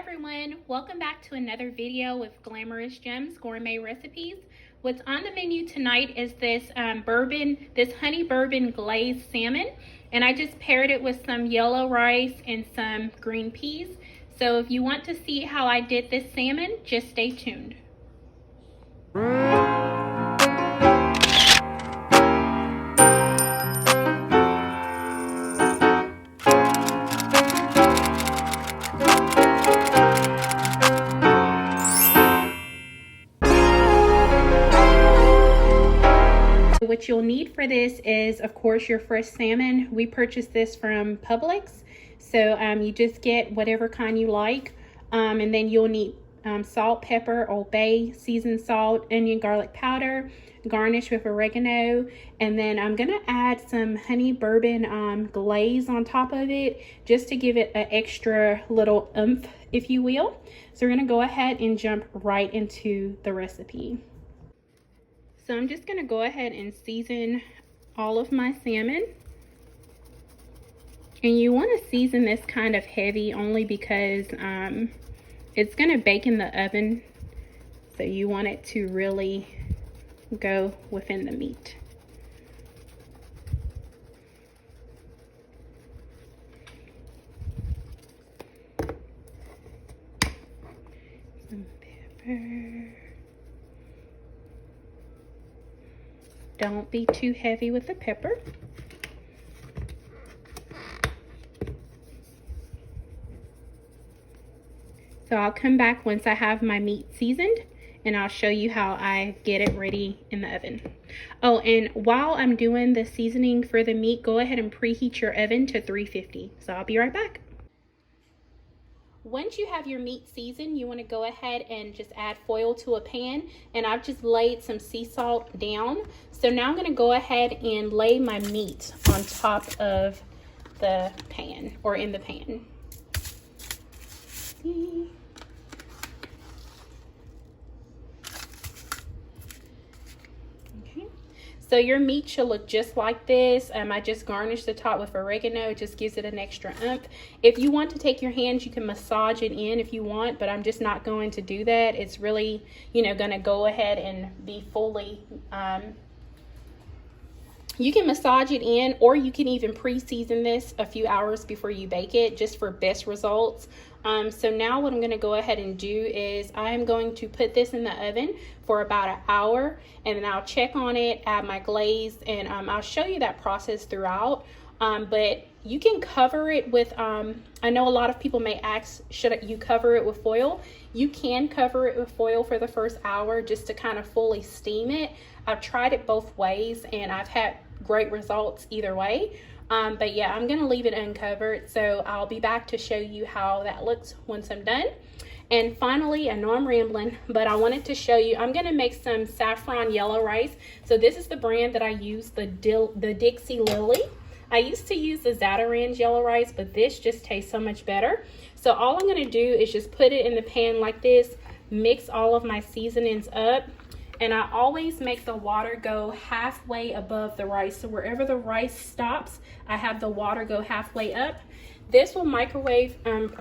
everyone, welcome back to another video with Glameres Gourmet Recipes. What's on the menu tonight is this honey bourbon glazed salmon, and I just paired it with some yellow rice and some green peas. So if you want to see how I did this salmon, just stay tuned. What you'll need for this is, of course, your fresh salmon. We purchased this from Publix, so you just get whatever kind you like, and then you'll need salt, pepper, Old Bay, seasoned salt, onion, garlic powder, garnish with oregano, and then I'm gonna add some honey bourbon glaze on top of it just to give it an extra little oomph, if you will. So we're gonna go ahead and jump right into the recipe. So I'm just gonna go ahead and season all of my salmon. And you wanna season this kind of heavy only because it's gonna bake in the oven. So you want it to really go within the meat. Some pepper. Don't be too heavy with the pepper. So I'll come back once I have my meat seasoned and I'll show you how I get it ready in the oven. Oh, and while I'm doing the seasoning for the meat, go ahead and preheat your oven to 350. So I'll be right back. Once you have your meat seasoned, you want to go ahead and just add foil to a pan, and I've just laid some sea salt down. So now I'm going to go ahead and lay my meat on top of the pan, or in the pan. So your meat should look just like this. I just garnished the top with oregano. It just gives it an extra oomph. If you want to take your hands, you can massage it in if you want, but I'm just not going to do that. It's really, going to go ahead and be fully, you can massage it in, or you can even pre-season this a few hours before you bake it, just for best results. So now what I'm going to go ahead and do is I am going to put this in the oven for about an hour, and then I'll check on it, add my glaze, and I'll show you that process throughout. But you can cover it with, I know a lot of people may ask, should you cover it with foil? You can cover it with foil for the first hour just to kind of fully steam it. I've tried it both ways and I've had great results either way. But yeah, I'm gonna leave it uncovered, so I'll be back to show you how that looks once I'm done. And finally, I know I'm rambling, but I wanted to show you, I'm gonna make some saffron yellow rice. So this is the brand that I use, the Dixie Lily. I used to use the Zatarain's yellow rice, but this just tastes so much better. So all I'm gonna do is just put it in the pan like this, mix all of my seasonings up, and I always make the water go halfway above the rice. So wherever the rice stops, I have the water go halfway up. This will microwave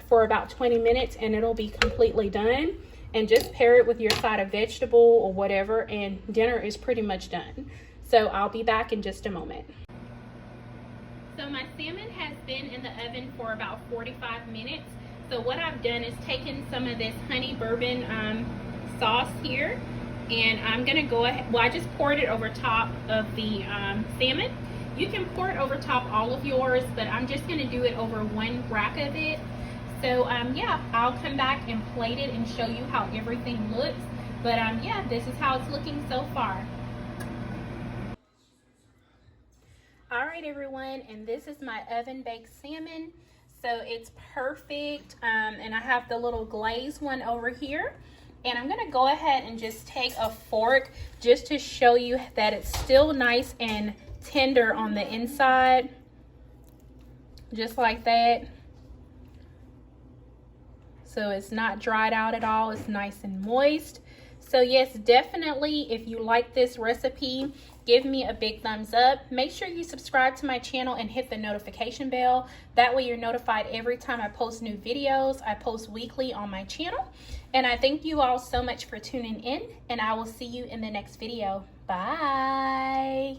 for about 20 minutes and it'll be completely done. And just pair it with your side of vegetable or whatever, and dinner is pretty much done. So I'll be back in just a moment. So my salmon has been in the oven for about 45 minutes. So what I've done is taken some of this honey bourbon sauce here, and I'm gonna go ahead, well, I just poured it over top of the salmon. You can pour it over top all of yours, but I'm just gonna do it over one rack of it. So yeah, I'll come back and plate it and show you how everything looks. But yeah, this is how it's looking so far. All right, everyone, and this is my oven baked salmon. So it's perfect, and I have the little glaze one over here. And I'm gonna go ahead and just take a fork just to show you that it's still nice and tender on the inside. Just like that. So it's not dried out at all, it's nice and moist. So yes, definitely, if you like this recipe, give me a big thumbs up. Make sure you subscribe to my channel and hit the notification bell. That way you're notified every time I post new videos. I post weekly on my channel. And I thank you all so much for tuning in, and I will see you in the next video. Bye.